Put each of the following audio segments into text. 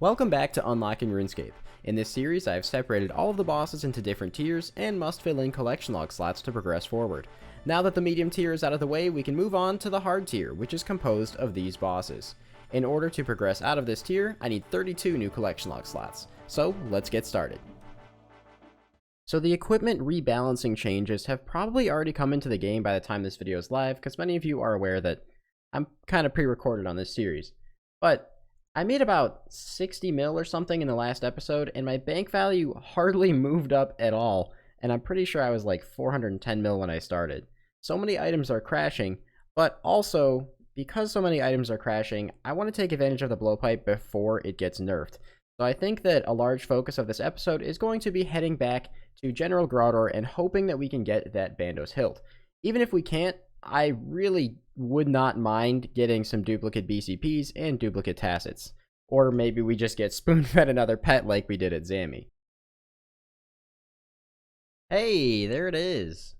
Welcome back to Unlocking RuneScape. In this series, I have separated all of the bosses into different tiers and must fill in collection log slots to progress forward. Now that the medium tier is out of the way, we can move on to the hard tier, which is composed of these bosses. In order to progress out of this tier, I need 32 new collection log slots. So let's get started. So the equipment rebalancing changes have probably already come into the game by the time this video is live, because many of you are aware that I'm kind of pre-recorded on this series. But I made about 60 mil or something in the last episode, and my bank value hardly moved up at all, and I'm pretty sure I was like 410 mil when I started. So many items are crashing, but also, because so many items are crashing, I want to take advantage of the blowpipe before it gets nerfed. So I think that a large focus of this episode is going to be heading back to General Grottor and hoping that we can get that Bandos hilt. Even if we can't, I really would not mind getting some duplicate BCPs and duplicate tacits. Or maybe we just get spoon-fed another pet like we did at Zammy. Hey, there it is.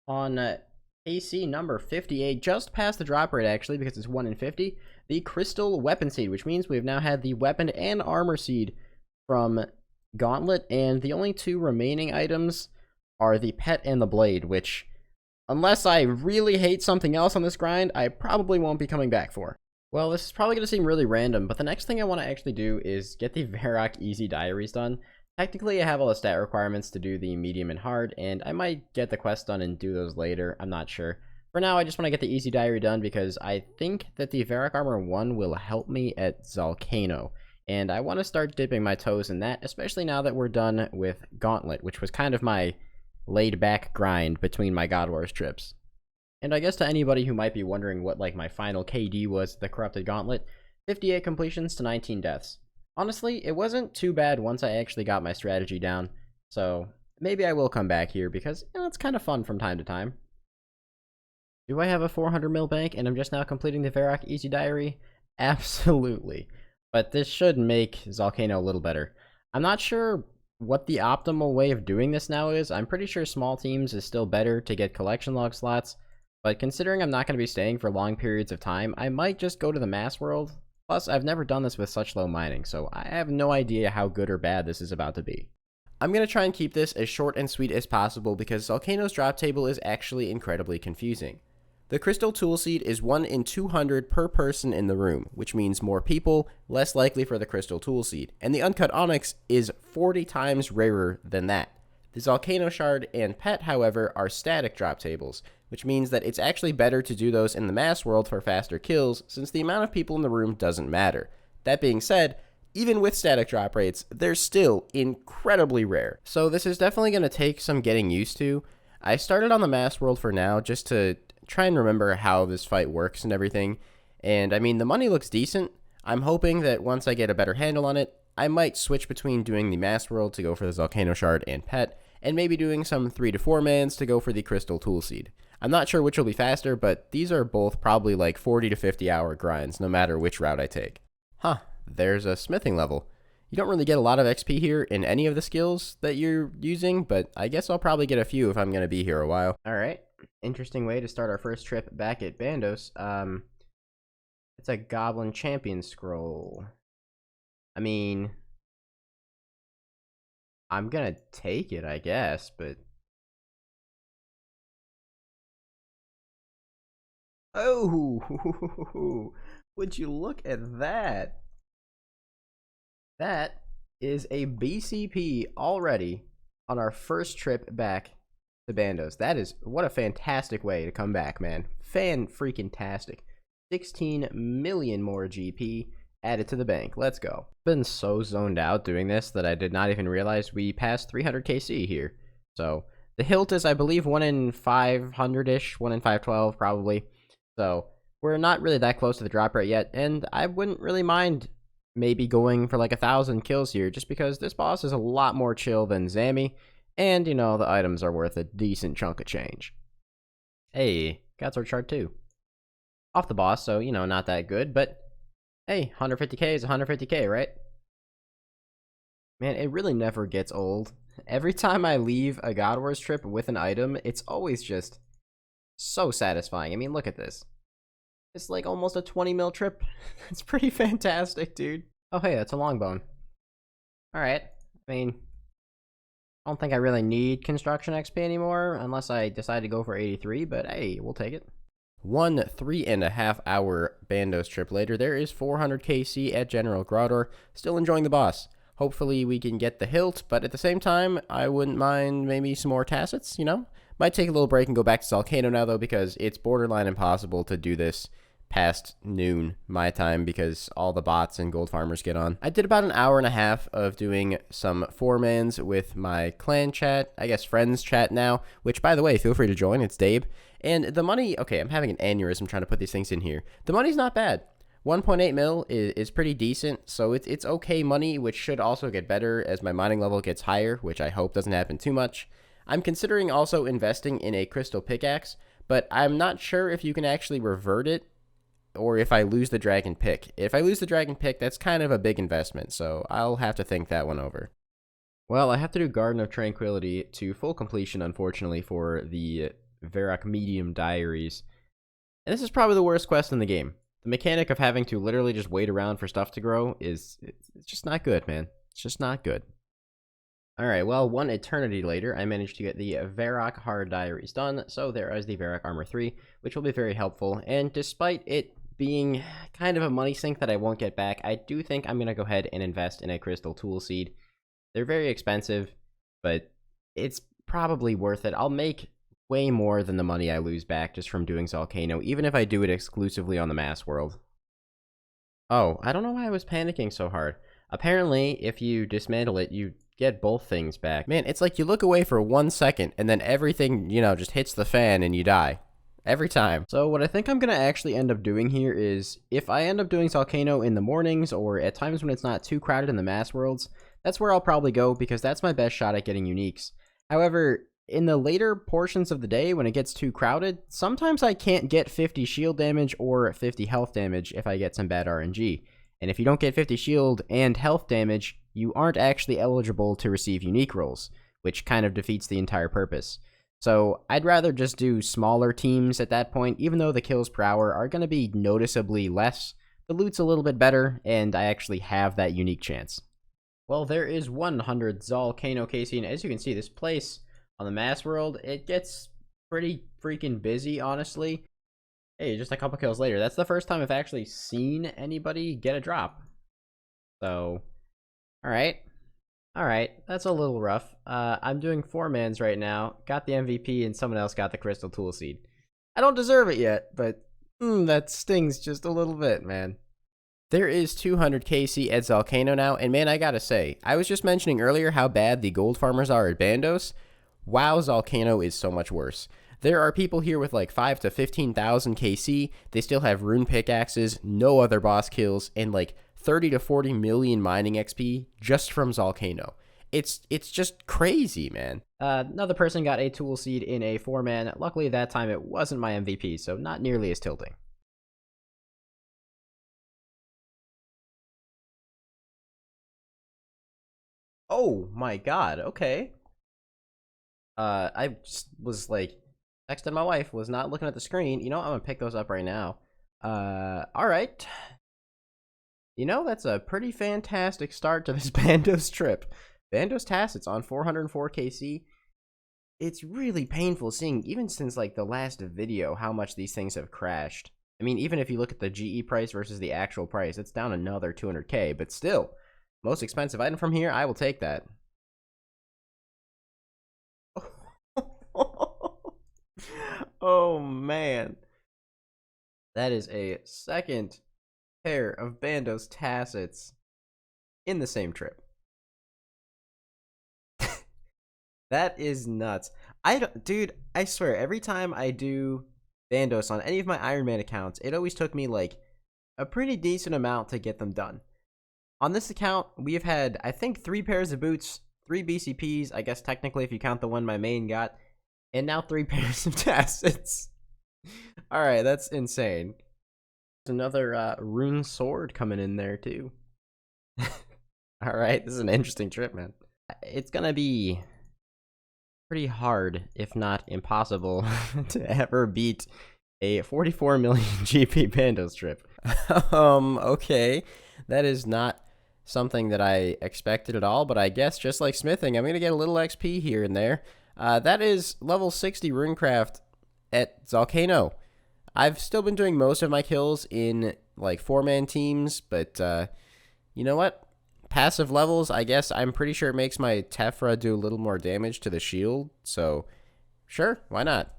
On AC number 58, just past the drop rate actually, because it's 1 in 50, the Crystal Weapon Seed, which means we've now had the Weapon and Armor Seed from Gauntlet, and the only two remaining items are the Pet and the Blade, which, unless I really hate something else on this grind, I probably won't be coming back for. Well, this is probably going to seem really random, but the next thing I want to actually do is get the Varrock easy diaries done. Technically, I have all the stat requirements to do the medium and hard, and I might get the quest done and do those later, I'm not sure. For now, I just want to get the easy diary done because I think that the Varrock Armor 1 will help me at Zalcano, and I want to start dipping my toes in that, especially now that we're done with Gauntlet, which was kind of my laid-back grind between my God Wars trips. And I guess to anybody who might be wondering what like my final KD was the Corrupted Gauntlet, 58 completions to 19 deaths. Honestly, it wasn't too bad once I actually got my strategy down, so maybe I will come back here because, you know, it's kind of fun from time to time. Do I have a 400 mil bank and I'm just now completing the Varrock Easy Diary? Absolutely. But this should make Zalcano a little better. I'm not sure what the optimal way of doing this now is. I'm pretty sure small teams is still better to get collection log slots, but considering I'm not going to be staying for long periods of time, I might just go to the mass world. Plus, I've never done this with such low mining, so I have no idea how good or bad this is about to be. I'm going to try and keep this as short and sweet as possible because Zalcano's drop table is actually incredibly confusing. The Crystal Tool Seed is 1 in 200 per person in the room, which means more people, less likely for the Crystal Tool Seed, and the Uncut Onyx is 40 times rarer than that. The Zalcano Shard and Pet, however, are static drop tables, which means that it's actually better to do those in the mass world for faster kills, since the amount of people in the room doesn't matter. That being said, even with static drop rates, they're still incredibly rare. So this is definitely going to take some getting used to. I started on the mass world for now, just to try and remember how this fight works and everything. And I mean, the money looks decent. I'm hoping that once I get a better handle on it, I might switch between doing the mass world to go for the Zalcano Shard and Pet, and maybe doing some 3 to 4 mans to go for the Crystal Tool Seed. I'm not sure which will be faster, but these are both probably like 40 to 50 hour grinds, no matter which route I take. Huh, there's a smithing level. You don't really get a lot of XP here in any of the skills that you're using, but I guess I'll probably get a few if I'm going to be here a while. Alright, interesting way to start our first trip back at Bandos. It's a Goblin Champion Scroll. I mean, I'm gonna take it, I guess, but... Oh, would you look at that? That is a BCP already on our first trip back to Bandos. That is, what a fantastic way to come back, man. Fan-freaking-tastic. 16 million more GP added to the bank. Let's go. Been so zoned out doing this that I did not even realize we passed 300 KC here. So, the hilt is, I believe, 1 in 500-ish, 1 in 512, probably. So, we're not really that close to the drop rate yet, and I wouldn't really mind maybe going for like 1,000 kills here, just because this boss is a lot more chill than Zammy, and, you know, the items are worth a decent chunk of change. Hey, got Sword Shard too. Off the boss, so, you know, not that good, but hey, 150k is 150k, right? Man, it really never gets old. Every time I leave a God Wars trip with an item, it's always just so satisfying. I mean, look at this. It's like almost a 20 mil trip. It's pretty fantastic, dude. Oh, hey, that's a long bone. Alright. I mean, I don't think I really need construction XP anymore, unless I decide to go for 83, but hey, we'll take it. 1 3.5 hour Bandos trip later, there is 400 KC at General Grottor. Still enjoying the boss. Hopefully we can get the hilt, but at the same time, I wouldn't mind maybe some more tacits, you know? Might take a little break and go back to Zalcano now, though, because it's borderline impossible to do this past noon my time because all the bots and gold farmers get on. I did about an hour and a half of doing some 4-mans with my clan chat, I guess friends chat now, which, by the way, feel free to join. It's Dabe. And the money, okay, I'm having an aneurysm trying to put these things in here. The money's not bad. 1.8 mil is pretty decent, so it's okay money, which should also get better as my mining level gets higher, which I hope doesn't happen too much. I'm considering also investing in a crystal pickaxe, but I'm not sure if you can actually revert it or if I lose the dragon pick. If I lose the dragon pick, that's kind of a big investment, so I'll have to think that one over. Well, I have to do Garden of Tranquility to full completion, unfortunately, for the Varrock medium diaries. And this is probably the worst quest in the game. The mechanic of having to literally just wait around for stuff to grow it's just not good, man. It's just not good. Alright, well, 1 eternity later, I managed to get the Varrock hard diaries done, so there is the Varrock Armor 3, which will be very helpful, and despite it being kind of a money sink that I won't get back, I do think I'm going to go ahead and invest in a crystal tool seed. They're very expensive, but it's probably worth it. I'll make way more than the money I lose back just from doing Zalcano, even if I do it exclusively on the Mass World. Oh, I don't know why I was panicking so hard. Apparently, if you dismantle it, you get both things back. Man, it's like you look away for 1 second, and then everything, you know, just hits the fan and you die. Every time. So what I think I'm going to actually end up doing here is, if I end up doing Zalcano in the mornings, or at times when it's not too crowded in the Mass Worlds, that's where I'll probably go, because that's my best shot at getting uniques. However, in the later portions of the day, when it gets too crowded, sometimes I can't get 50 shield damage or 50 health damage if I get some bad RNG. And if you don't get 50 shield and health damage, you aren't actually eligible to receive unique rolls, which kind of defeats the entire purpose. So I'd rather just do smaller teams at that point, even though the kills per hour are going to be noticeably less. The loot's a little bit better, and I actually have that unique chance. Well, there is 100 Zalcano KC, and as you can see, this place on the Mass World, it gets pretty freaking busy, honestly. Hey, just a couple kills later. That's the first time I've actually seen anybody get a drop. So, alright. Alright, that's a little rough. I'm doing 4-mans right now. Got the MVP, and someone else got the Crystal Tool Seed. I don't deserve it yet, but that stings just a little bit, man. There is 200 KC at Zalcano now, and man, I gotta say, I was just mentioning earlier how bad the gold farmers are at Bandos. Wow, Zalcano is so much worse. There are people here with like 5 to 15,000 KC. They still have rune pickaxes, no other boss kills, and like 30 to 40 million mining XP just from Zalcano. It's just crazy, man. Another person got a tool seed in a 4-man. Luckily that time it wasn't my MVP, so not nearly as tilting. Oh my god, okay. I just was like texting my wife, was not looking at the screen. You know, I'm gonna pick those up right now. Alright. You know, that's a pretty fantastic start to this Bandos trip. Bandos Tacits on 404 KC. It's really painful seeing, even since like the last video, how much these things have crashed. I mean, even if you look at the GE price versus the actual price, it's down another 200k, but still, most expensive item from here, I will take that. Oh man, that is a second pair of Bandos Tacits in the same trip. That is nuts. Dude, I swear, every time I do Bandos on any of my Iron Man accounts, it always took me like a pretty decent amount to get them done. On this account, we've had, I think, 3 pairs of boots, 3 BCPs, I guess technically if you count the one my main got, and now 3 pairs of Tacits. Alright, that's insane. There's another rune sword coming in there, too. Alright, this is an interesting trip, man. It's gonna be pretty hard, if not impossible, to ever beat a 44 million GP Bandos trip. Okay. That is not something that I expected at all, but I guess just like smithing, I'm going to get a little XP here and there. That is level 60 runecraft at Zalcano. I've still been doing most of my kills in like 4-man teams, but you know what? Passive levels, I guess I'm pretty sure it makes my Tephra do a little more damage to the shield, so sure, why not?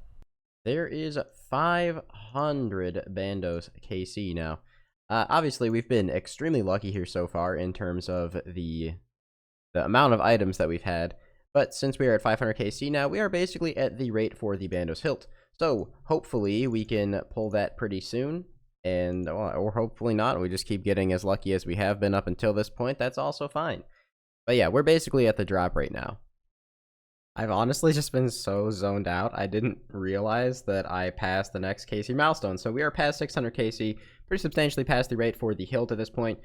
There is 500 Bandos KC now. Obviously, we've been extremely lucky here so far in terms of the amount of items that we've had, but since we are at 500 KC now, we are basically at the rate for the Bandos hilt. So hopefully we can pull that pretty soon, and or hopefully not. We just keep getting as lucky as we have been up until this point. That's also fine. But yeah, we're basically at the drop rate now. I've honestly just been so zoned out. I didn't realize that I passed the next KC milestone. So we are past 600 KC, pretty substantially past the rate for the hilt at this point,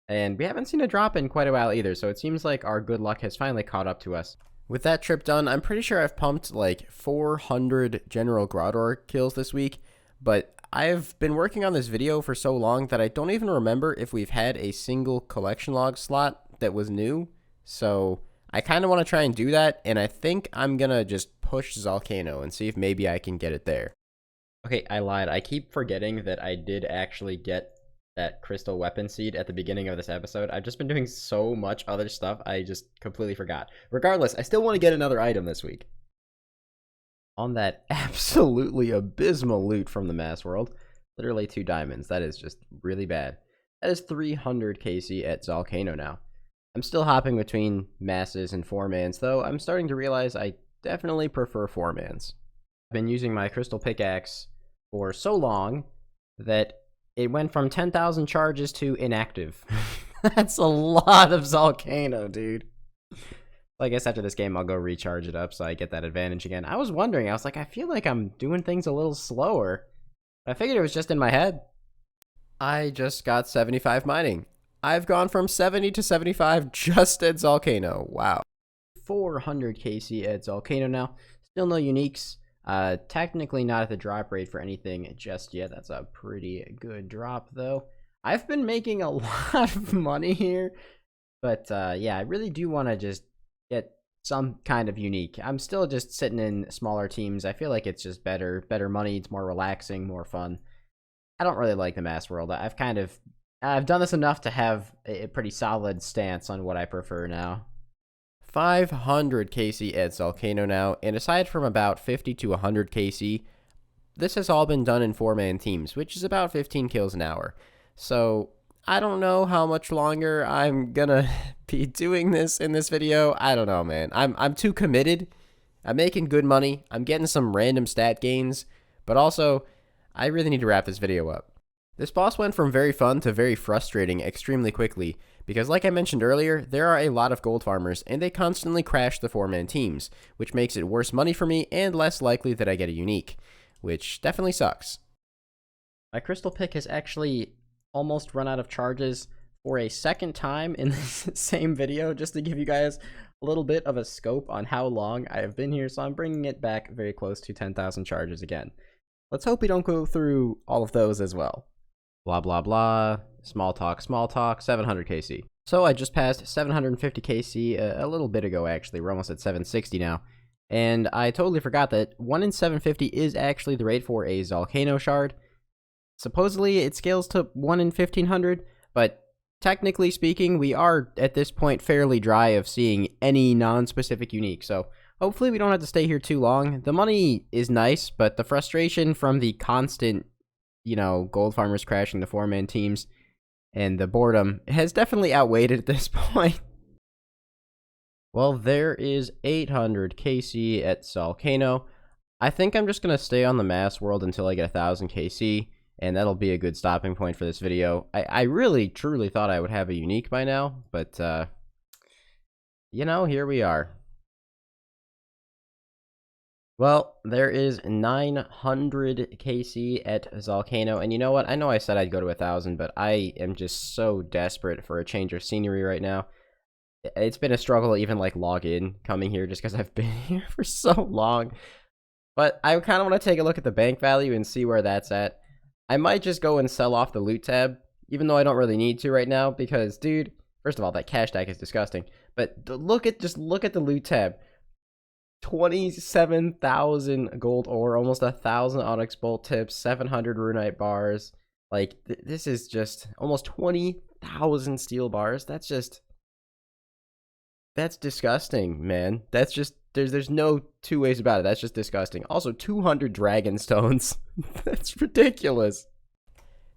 and we haven't seen a drop in quite a while either. So it seems like our good luck has finally caught up to us. With that trip done, I'm pretty sure I've pumped like 400 General Grottor kills this week, but I've been working on this video for so long that I don't even remember if we've had a single collection log slot that was new, so I kind of want to try and do that, and I think I'm going to just push Zalcano and see if maybe I can get it there. Okay, I lied. I keep forgetting that I did actually get that crystal weapon seed at the beginning of this episode. I've just been doing so much other stuff, I just completely forgot. Regardless, I still want to get another item this week. On that absolutely abysmal loot from the Mass World, literally 2 diamonds. That is just really bad. That is 300 KC at Zalcano now. I'm still hopping between masses and 4-mans, though I'm starting to realize I definitely prefer 4-mans. I've been using my crystal pickaxe for so long that it went from 10,000 charges to inactive. That's a lot of Zalcano, dude. I guess after this game, I'll go recharge it up so I get that advantage again. I was wondering, I was like, I feel like I'm doing things a little slower. I figured it was just in my head. I just got 75 mining. I've gone from 70 to 75 just at Zalcano. Wow. 400 KC at Zalcano now. Still no uniques. Technically not at the drop rate for anything just yet. That's a pretty good drop, though. I've been making a lot of money here, but yeah, I really do want to just get some kind of unique. I'm still just sitting in smaller teams. I feel like it's just better money. It's more relaxing, more fun. I don't really like the Mass World. I've done this enough to have a pretty solid stance on what I prefer now. 500 KC at Zalcano now, and aside from about 50 to 100 KC, this has all been done in 4-man teams, which is about 15 kills an hour. So I don't know how much longer I'm gonna be doing this in this video. I don't know, man. I'm too committed. I'm making good money. I'm getting some random stat gains, but also I really need to wrap this video up. This boss went from very fun to very frustrating extremely quickly, because like I mentioned earlier, there are a lot of gold farmers, and they constantly crash the 4-man teams, which makes it worse money for me and less likely that I get a unique, which definitely sucks. My crystal pick has actually almost run out of charges for a second time in this same video, just to give you guys a little bit of a scope on how long I have been here, so I'm bringing it back very close to 10,000 charges again. Let's hope we don't go through all of those as well. Blah, blah, blah. Small talk, 700 KC. So I just passed 750 KC a little bit ago, actually. We're almost at 760 now. And I totally forgot that 1 in 750 is actually the rate for a Zalcano shard. Supposedly, it scales to 1 in 1500, but technically speaking, we are at this point fairly dry of seeing any non-specific unique. So hopefully we don't have to stay here too long. The money is nice, but the frustration from the constant, gold farmers crashing the 4-man teams and the boredom has definitely outweighed it at this point. Well, there is 800 KC at Zalcano. I think I'm just going to stay on the Mass World until I get 1000 KC, and that'll be a good stopping point for this video. I really, truly thought I would have a unique by now, but, here we are. Well, there is 900 KC at Zalcano, and you know what? I know I said I'd go to 1000, but I am just so desperate for a change of scenery right now. It's been a struggle to even, log in coming here just because I've been here for so long. But I kind of want to take a look at the bank value and see where that's at. I might just go and sell off the loot tab, even though I don't really need to right now, because, dude, First of all, that cash stack is disgusting. But just look at the loot tab. 27,000 gold ore, almost 1,000 onyx bolt tips, 700 runite bars. Like, this is just almost 20,000 steel bars. That's disgusting, man. That's just, there's no two ways about it. That's just disgusting. Also, 200 dragon stones. That's ridiculous.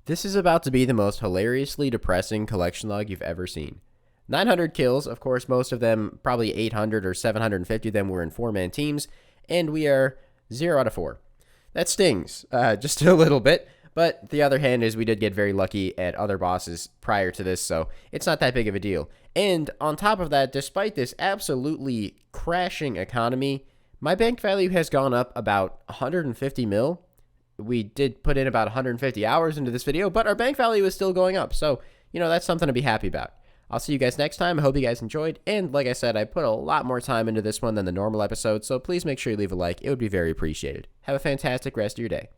This is about to be the most hilariously depressing collection log you've ever seen. 900 kills, of course, most of them, probably 800 or 750 of them were in 4-man teams, and we are 0 out of 4. That stings, just a little bit, but the other hand is we did get very lucky at other bosses prior to this, so it's not that big of a deal. And on top of that, despite this absolutely crashing economy, my bank value has gone up about 150 mil. We did put in about 150 hours into this video, but our bank value is still going up, so, you know, that's something to be happy about. I'll see you guys next time. I hope you guys enjoyed. And like I said, I put a lot more time into this one than the normal episode, so please make sure you leave a like. It would be very appreciated. Have a fantastic rest of your day.